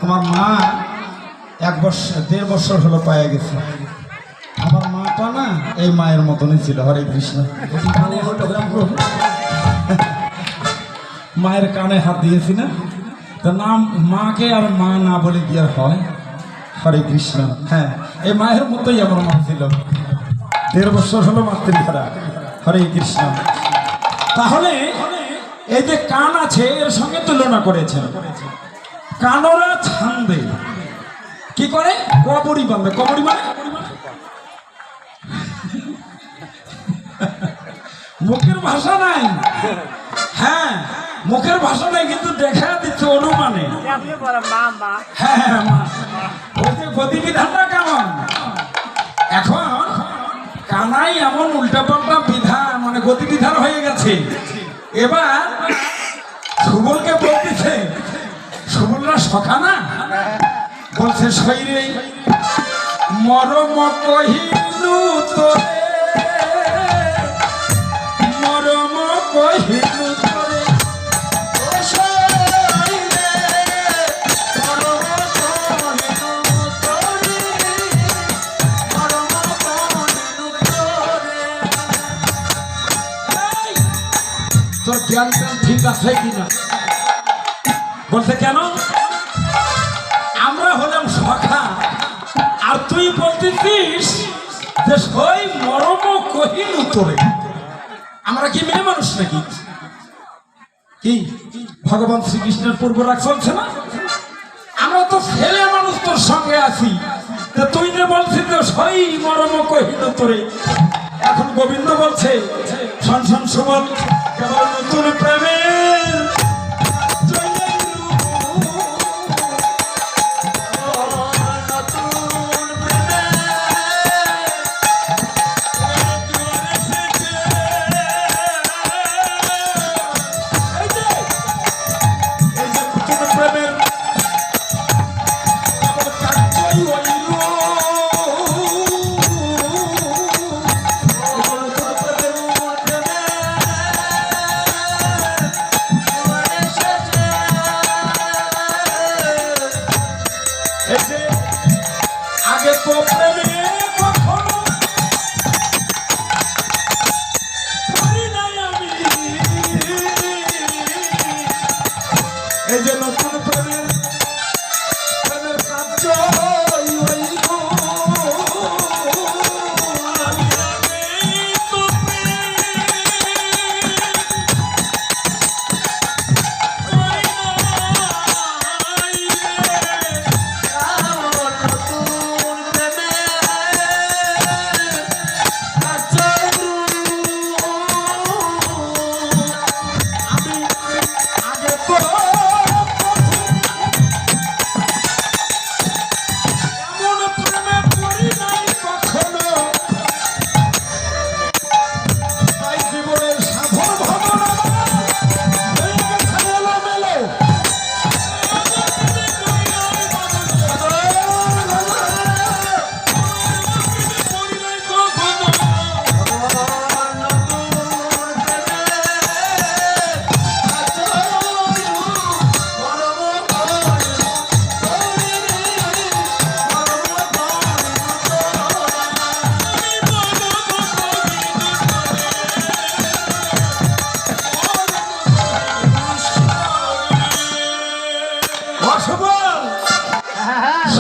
আমার মা 1.5 বছর হলো পায়ে গেছে। আমার মাটা না এই মায়ের মতনই ছিল। হরে কৃষ্ণ। মায়ের কানে হাত দিয়েছি না, তো নাম মাকে আর মা না বলে কি আর হয়? হরে কৃষ্ণ। হ্যাঁ, এই মায়ের মতোই আমার মা ছিল। 1.5 বছর হলো মাতৃহারা। হরে কৃষ্ণ। তাহলে এই যে কান আছে এর সঙ্গে তুলনা করেছেন। কানরা ছান্দে কি করে? কবরী বাঁধে। কবরী মানে মুখের ভাষা নাই। হ্যাঁ, মুখের ভাষা নাই, কিন্তু দেখা দিচ্ছে অনুমানে। হ্যাঁ, গতিবিধানটা কেমন? এখন কানাই এমন উল্টাপাল্টা বিধান, মানে গতিবিধান হয়ে গেছে। এবার সুবলকে বলতেছে, সুবলরা সখা না, বলছে শরীরে মরম কহিনু তোরে, মরম কহিনু তোরে, তোর জ্ঞান ঠিক আছে কিনা? বলছে কেন? আমরা হলাম সখা, আর তুই বলতেছিস যে সই মরম কহিনু তোরে। আমরা কি মেয়ে মানুষ নাকি? কি ভগবান শ্রীকৃষ্ণের পূর্ব রাগ চলছে না? আমরা তো ছেলে মানুষ, তোর সঙ্গে আছি, তুই যে বলছিস যে সই মরম কহিনু তোরে। এখন গোবিন্দ বলছে, শোন শোন সুবল, কেবল নতুন প্রেমের আগে তো প্রেমে কখনো করি নাই আমি, এই যে নতুন প্রেমের কার্য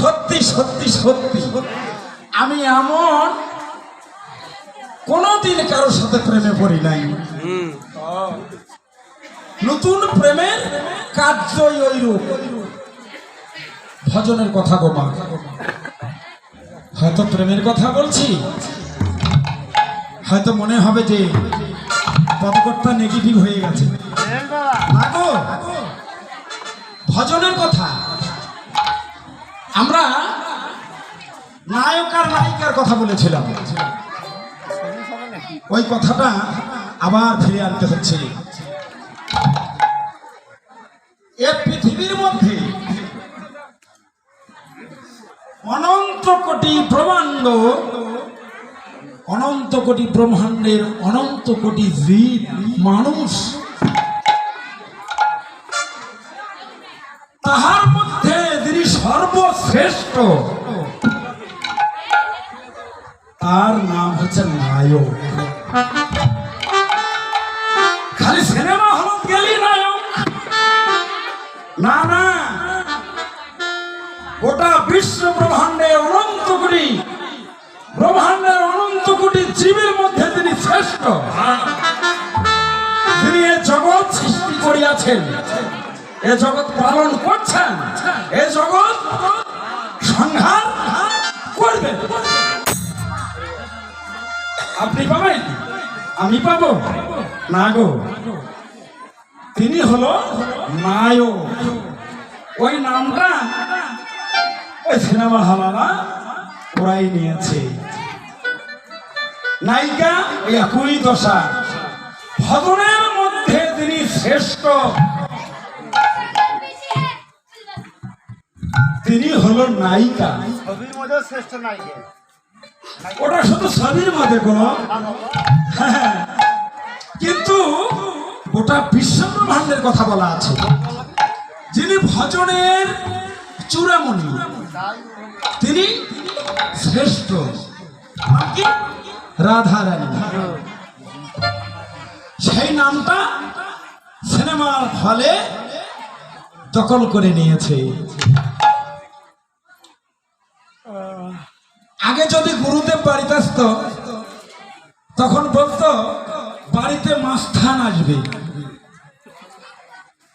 সত্যি সত্যি সত্যি আমি এমন কোনদিন কারোর সাথে প্রেমে পড়ি নাই। নতুন প্রেমের কার্যই ওইরূপ। ভজনের কথা গোমা, হয়তো প্রেমের কথা বলছি, হয়তো মনে হবে যে পদকর্তা নেগেটিভ হয়ে গেছে। না গো, ভজনের কথা। আমরা নায়ক আর নায়িকার কথা বলেছিলাম, ওই কথাটা আবার ফিরে আনতে হচ্ছে। এ পৃথিবীর মধ্যে অনন্ত কোটি ব্রহ্মাণ্ড, অনন্ত কোটি ব্রহ্মাণ্ডের অনন্ত কোটি জীব মানুষ, তাহার মধ্যে দৃশ্য শ্রেষ্ঠ, তার নাম হচ্ছে নায়ক। খালি সিনেমা হলত গেলি নায়ক না, না, গোটা বিশ্ব ব্রহ্মাণ্ডে অনন্ত কোটি, ব্রহ্মাণ্ডের অনন্ত কোটি জীবের মধ্যে তিনি শ্রেষ্ঠ। তিনি এ জগৎ সৃষ্টি করিয়াছেন, এ জগৎ পালন করছেন, এ জগৎ সংহার করবেন। আপনি পাবেন, আমি পাবো না গো। তিনি হলো নায়ক। ওই নামটা ওই সিনেমা হলারা ওরাই নিয়েছে। নায়িকা একই দশা, ভজনের মধ্যে তিনি শ্রেষ্ঠ, তিনি হলো নায়িকা। ছবির মধ্যে শ্রেষ্ঠ নায়িকা, ওটা শুধু ছবির মধ্যে কোনো, হ্যাঁ, কিন্তু গোটা বিশ্ব ব্রহ্মাণ্ডের কথা বলা আছে। যিনি ভজনের চূড়ামণি, তিনি শ্রেষ্ঠ। নাম কি? রাধারানী। সেই নামটা সিনেমার হলে দখল করে নিয়েছে। আগে যদি গুরুদেব বাড়িতে আসতো তখন বলতো বাড়িতে মাস্তান আসবে।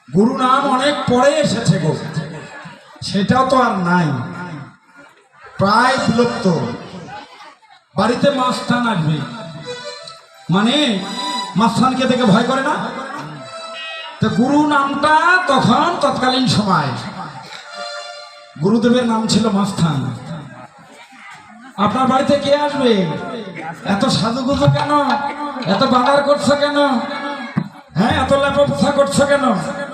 গুরু নাম অনেক পরে এসেছে গো, সেটাও তো আর নাই, প্রায় বিলুপ্ত। বাড়িতে মাস্তান আসবে মানে মাস্তানকে দেখে ভয় করে না? তো গুরু নামটা তখন তৎকালীন সময় গুরুদেবের নাম ছিল মাস্তান। আপনার বাড়িতে কে আসবে? এত সাজুগুজু কেন? এত বাজার করছো কেন? হ্যাঁ, এত লেপা করছো কেন?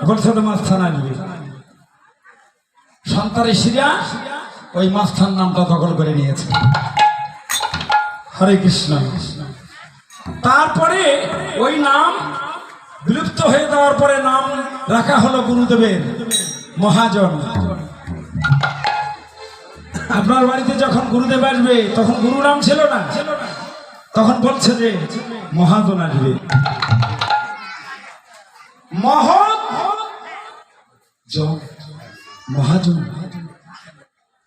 বলছে তো মাস্তান আসবে। সন্তানেরা ওই মাস্তান নামটা দখল করে নিয়েছে। হরে কৃষ্ণ। তারপরে ওই নাম বিলুপ্ত হয়ে যাওয়ার পরে নাম রাখা হলো গুরুদেবের মহাজন। আপনার বাড়িতে যখন গুরুদেব আসবে তখন গুরু নাম ছিল না, তখন বলছে যে মহাজন আসবে। মহাজন,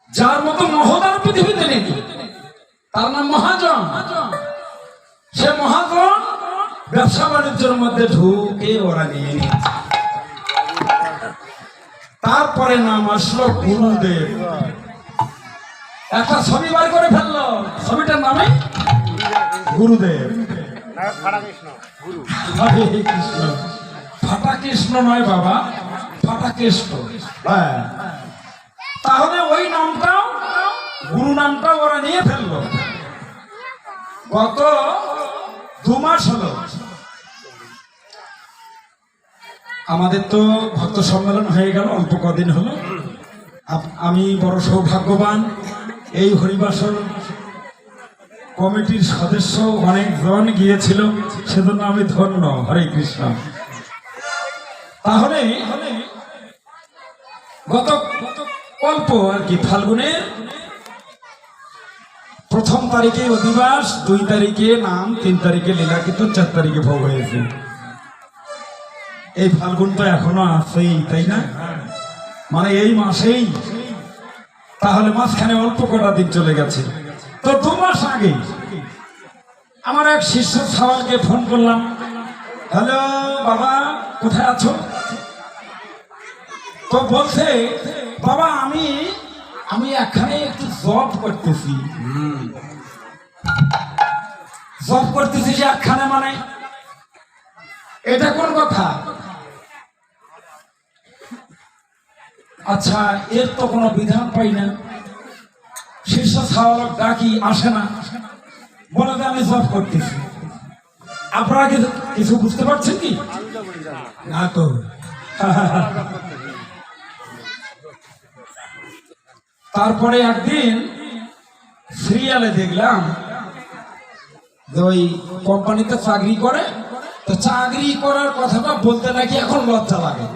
যার মতো মহদার পৃথিবীতে নেই, তার নাম মহাজন। সে মহাজন ব্যবসা বাণিজ্যের মধ্যে ঢুকে ওরা নিয়ে নিয়েছে। তারপরে নাম আসলো গুরুদেব। একটা ছবি বার করে ফেললো, ছবিটার নামে গুরুদেব। ফাটা কৃষ্ণ গুরু। হরে কৃষ্ণ। ফাটা কৃষ্ণ নয় বাবা, ফাটা কৃষ্ণ। হ্যাঁ, তাহলে ওই নামটাও, গুরু নামটাও ওরা নিয়ে ফেললো। গত 2 মাস হলো আমাদের তো ভক্ত সম্মেলন হয়ে গেল, অল্প কদিন হলো। আমি বড় সৌভাগ্যবান, এই হরিবাসর কমিটির সদস্য অনেকজন গিয়েছিল, সেজন্য আমি ধন্য। হরে কৃষ্ণ। তাহলে গত অল্প আর কি, ফাল্গুনের 1 তারিখে অধিবাস, 2 তারিখে নাম, 3 তারিখে লীলা কীর্তন, 4 তারিখে ভোগ হয়েছে। এই ফাল্গুন তো এখনো আছেই, তাই না? মানে এই মাসেই, তাহলে মাঝখানে অল্প কটা দিন চলে গেছে। তো 2 মাস আগে আমার এক শিষ্য সওয়ালকে ফোন করলাম, হ্যালো বাবা, কোথায় আছো? তো বলছে, বাবা আমি এখানে একটু জব করতেছি। জব করতেছি যে একখানে, মানে এটা কোন কথা? আচ্ছা, এর তো কোনো বিধান পাই না। শিষ্য সওয়ালক ডাকি, আসে না, বলে যে আমি জব করতেছি। আপনারা কিছু বুঝতে পারছেন কি? না তো। তারপরে একদিন সিরিয়ালে দেখলাম যে ওই কোম্পানিতে চাকরি করে, তো চাকরি করার কথাটা বলতে নাকি এখন লজ্জা লাগে।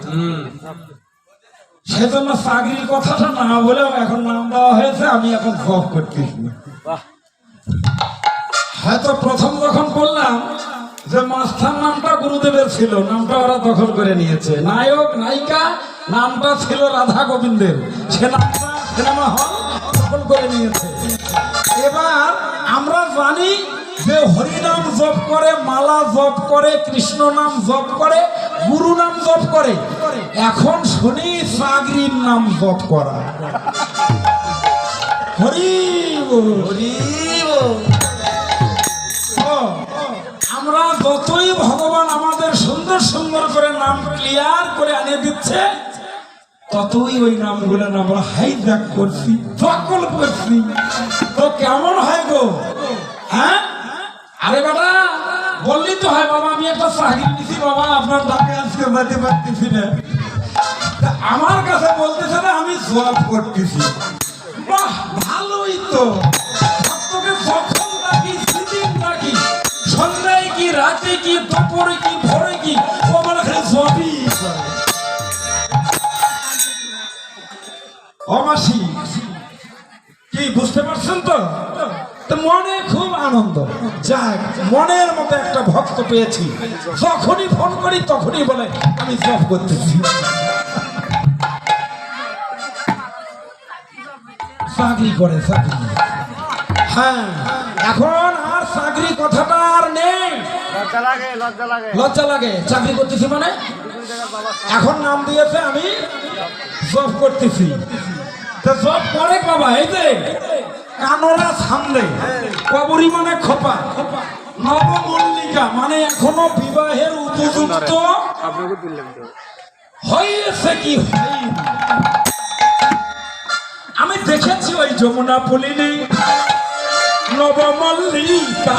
সেজন্য চাকরির কথাটা না বলেও এখন নাম দেওয়া হয়েছে, আমি এখন জব করতেছি। হয়তো প্রথম যখন বললাম যে মাস্টার নামটা গুরুদেবের ছিল, নামটা ওরা দখল করে নিয়েছে। নায়ক নায়িকা নামটা ছিল রাধা গোবিন্দের, সে নামটা সিনেমা হল দখল করে নিয়েছে। এবার আমরা জানি যে হরিনাম জপ করে, মালা জপ করে, কৃষ্ণ নাম জপ করে, গুরু নাম জপ করে। এখন শুনি চাকরির নাম জপ করা। হরি বল, হরি বল। আমরা যতই ভগবান আমাদের সুন্দর সুন্দর করে নাম ক্লিয়ার করে আনিয়ে দিচ্ছে, ততই ওই নামগুলো আমরা হাইজ্যাক করছি, দখল করছি। তো কেমন হয় গো? হ্যাঁ, আরে বাবা বললি তো হয়, বাবা আমি একটা চাকরি নিছি, বাবা আপনার ডাকে আজকে যেতে পারতেছি না। আমার কাছে বলতেছে না আমি জব করতেছি। বাহ, ভালোই তো। ভক্তকে যখন ডাকি, সেদিন ডাকি, সন্ধ্যায় কি, রাতে কি, দুপুরে কি, ভোরে কি, ও আমার খালি জবই করে। অমাসি কি বুঝতে পারছেন তো? মনে খুব আনন্দ, যাক মনের মতো একটা ভক্ত পেয়েছি। যখনই ফোন করি তখনই বলে আমি জব করতেছি। চাকরি করে, চাকরি। হ্যাঁ, এখন আর চাকরি কথাটা আর নেই। লজ্জা লাগে, লজ্জা লাগে। লজ্জা লাগে। চাকরি করতেছি মানে এখন নাম দিয়েছে আমি জব করতেছি। তো জব করে বাবা, এই যে কানরা সামনে, কবরী মানে খোপা, নবমল্লিকা মানে এখনো বিবাহের উপযুক্ত হয়েছে কি হয়নি। আমি দেখেছি ওই যমুনা পুলিনি নবমল্লিকা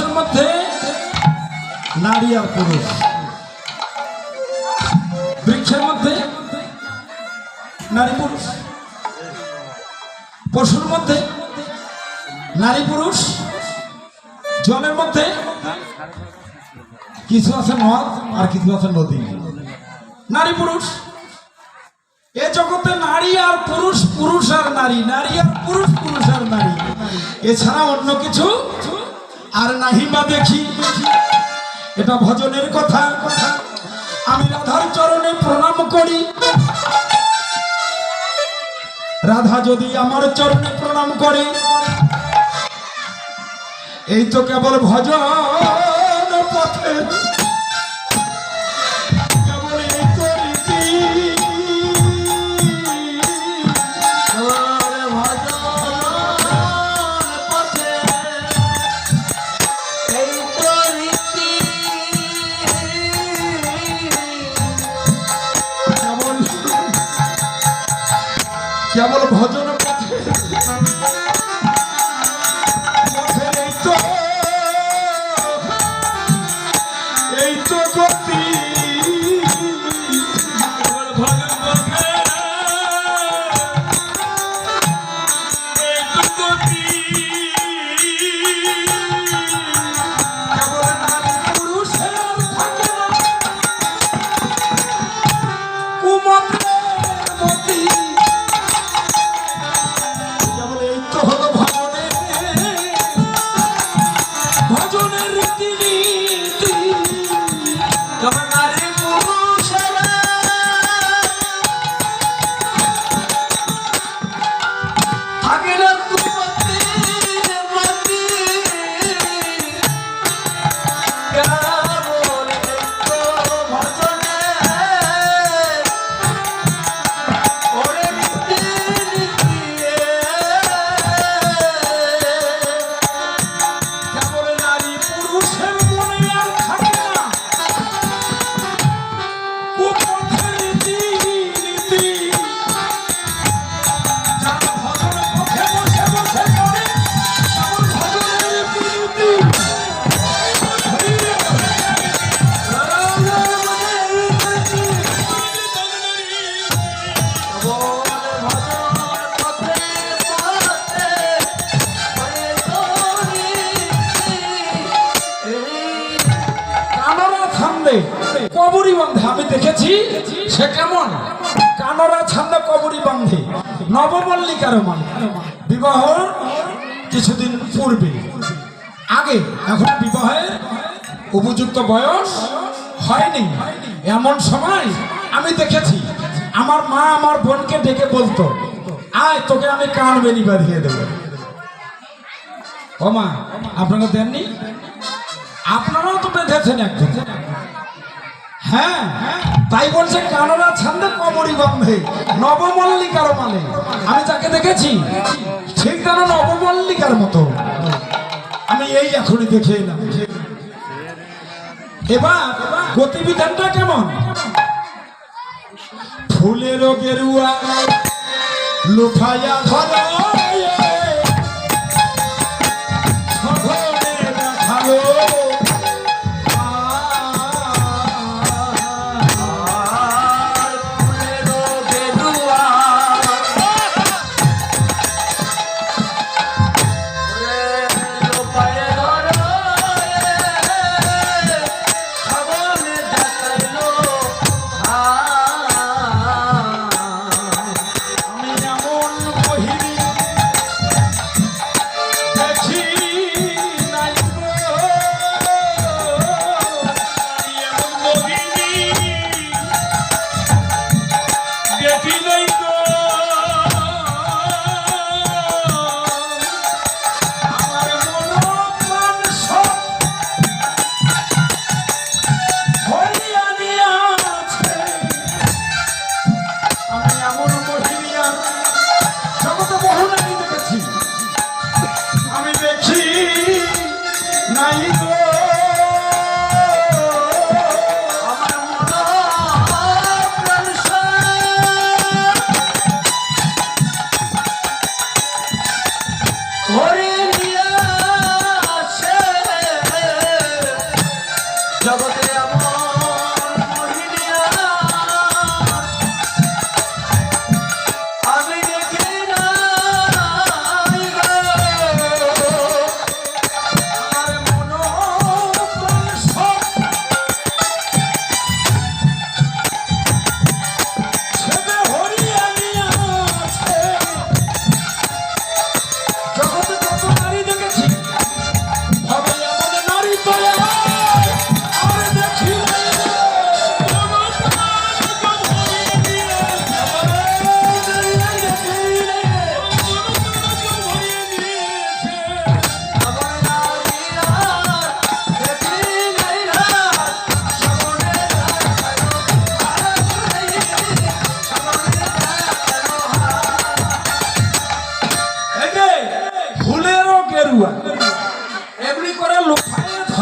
মানুষের মধ্যে নারী আর পুরুষ, বৃক্ষের মধ্যে নারী পুরুষ, পশুর মধ্যে নারী পুরুষ, জলের মধ্যে কিছু আছে নদ আর কিছু আছে নদী, নারী পুরুষ। এ জগতে নারী আর পুরুষ, পুরুষ আর নারী, নারী আর পুরুষ, পুরুষ আর নারী, এছাড়া অন্য কিছু আর নাহি বা দেখি। এটা ভজনের কথা। আমি রাধার চরণে প্রণাম করি, রাধা যদি আমার চরণে প্রণাম করে, এই তো কেবল ভজন পথে, কেবল এই তো রীতি। কেবল ভজন পথে, এই তো গতি। কবরী বাঁধে আমি দেখেছি, সে কেমন কানরা ছান্দা কবরী বাঁধে নবমল্লিকার মানে বিবাহর কিছুদিন পূর্বে, আগে, এখন বিবাহের উপযুক্ত বয়স হয়নি, এমন সময় আমি দেখেছি আমার মা আমার বোনকে ডেকে বলতো, আয় তোকে আমি কান বেনি বাঁধিয়ে দেবো। ও মা, আপনারা দেননি? আপনারাও তো বেঁধেছেন একদিন। হ্যাঁ, তাই বলছে কানরা ছান্দে কবরী বাঁধে নবমল্লিকার মানে। আমি যাকে দেখেছি ঠিক যেন নবমল্লিকার মতো। আমি এই এখনই দেখে এলাম। এবার গতিবিধানটা কেমন? ফুলের গেরুয়া লুফাইয়া ধরো, দেখালো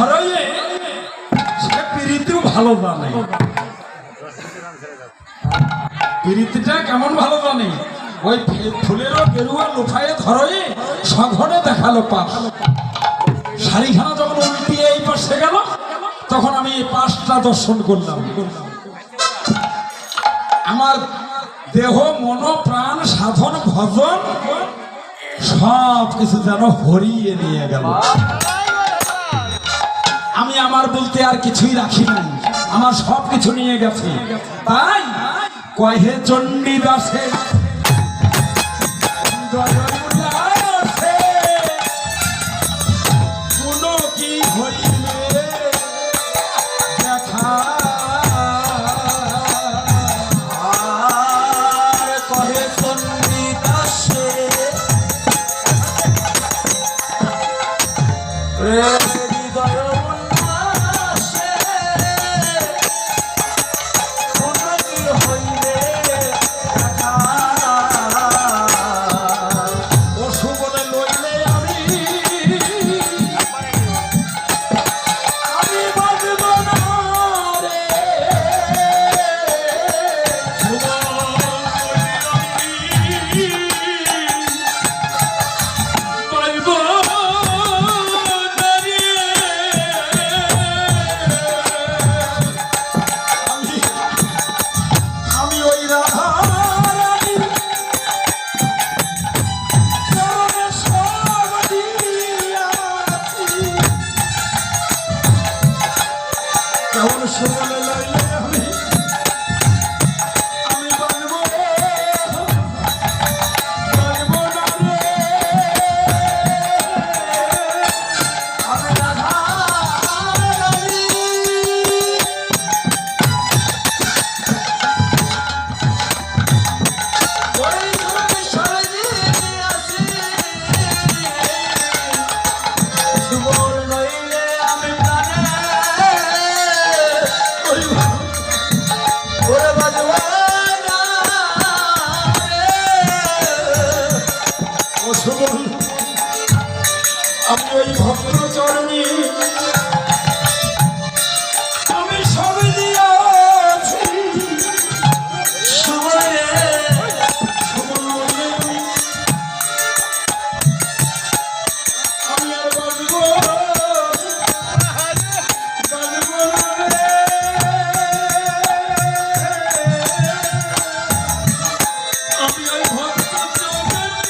ধরাইয়ে সে পিরিতিও ভালো জানে। পিরিতিটা কেমন ভালো জানে, ওই ফুলেরও গেরুয়া লোফায়ে ধরাইয়ে সঘনে দেখালো পাশ। শাড়িখানা যখন উল্টিয়ে এই পাশে গেল, তখন আমি এই পাশটা দর্শন করলাম। আমার দেহ মন প্রাণ সাধন ভজন সব কিছু যেন হরিয়ে নিয়ে গেল। আমি আমার বলতে আর কিছুই রাখি নাই, আমার সব কিছু নিয়ে গেছে। তাই কহে চণ্ডীদাসে কোনো কি হইলে দেখা আমি ওই ভক্ত চরণী আমি সবে দিয়েছি সময়ে আমি আর বলবো আমি ওই ভক্ত চরণী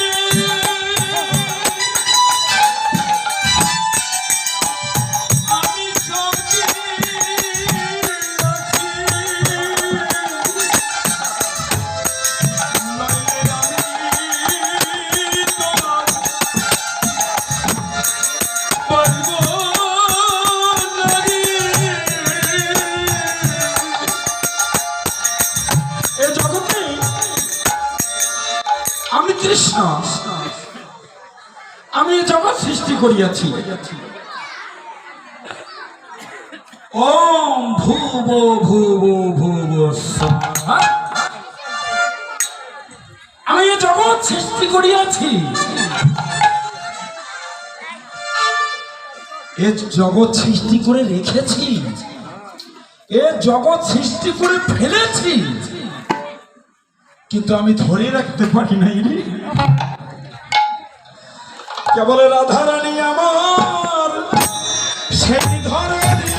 আমি কৃষ্ণ, আমি জগৎ সৃষ্টি করিয়াছি। ওম ভুব ভুব ভুব স্বাহা। আমি এই জগৎ সৃষ্টি করিয়াছি, এ জগৎ সৃষ্টি করে রেখেছি, এ জগৎ সৃষ্টি করে ফেলেছি, কিন্তু আমি ধরে রাখতে পারি নাই রে। কেবল রাধারানী আমার সেই ধরনী,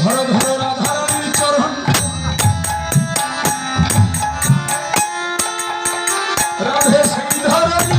ধরো ধরো রাধারানীর চরণ, রাধে সেই ধরনী।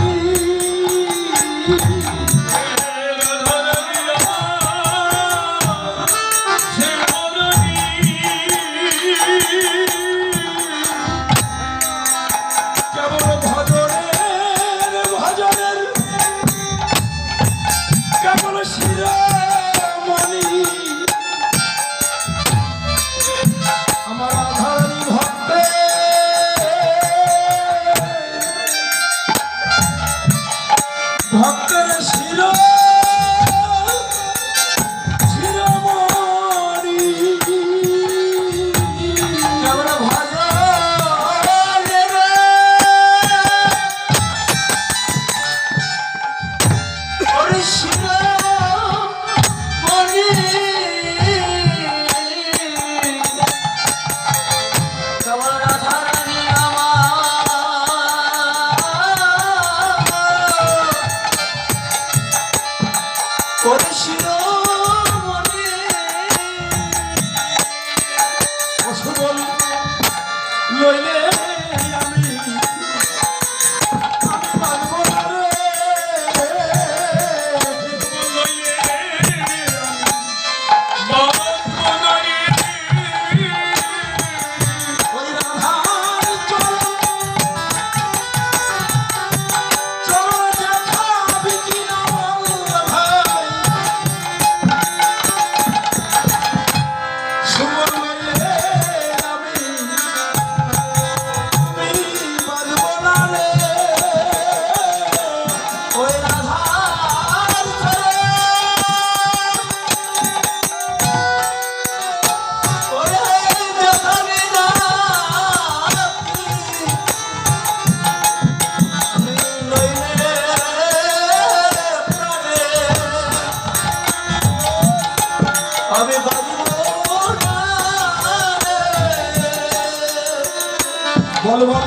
বল বল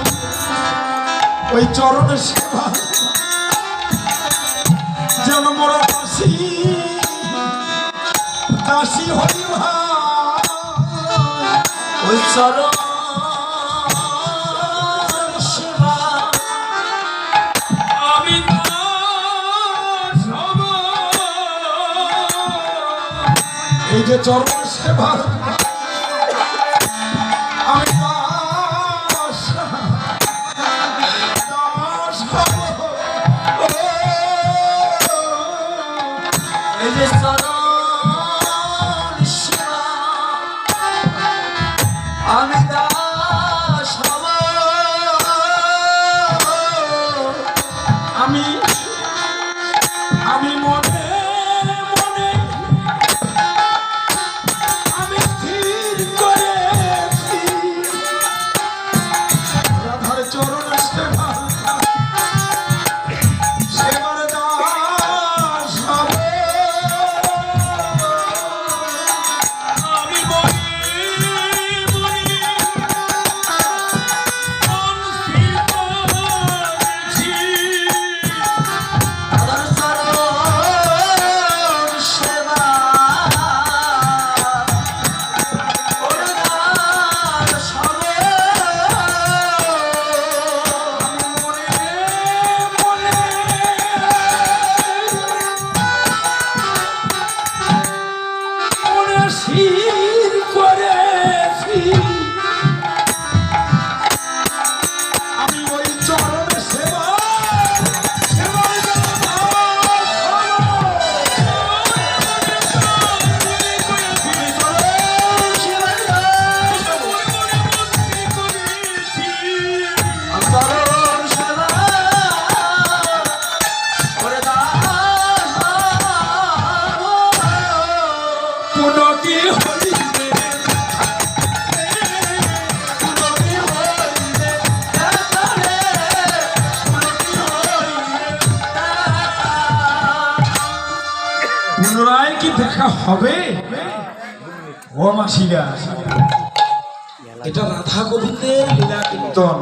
ওই চরণের সেবা যেন মোরা দাসী দাসী হই ভাই ওই চরণ সেবা আমি তার সব। এই যে চরণ সেবা আমি দাস দাস হব। এই যে চরণ সেবা আমি দাস হব। আমি আমি মনে মনে আমি স্থির করেছি রাধার চরণ সেবা সেবার দাস হব। আমি মনে মনে মন স্থির করেছি তার চরণ সেবা ওরে দাস হবে। মনে স্থির করেছি আমি ওই চরণ সেবা সেবার দাস চরণ সেবা ওরে দাস পুনকি হইবে পুনরায় কি দেখা হবে ও মাসিরা? এটা রাধা গোবিন্দের লীলা কীর্তন।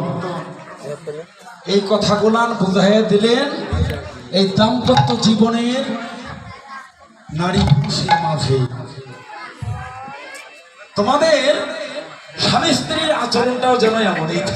এই কথাগুলান বুঝাইয়া দিলেন এই দাম্পত্য জীবনের নারী পুরুষের মাঝে। তোমাদের স্বামী স্ত্রীর আচরণটাও যেন এমনই থাকে।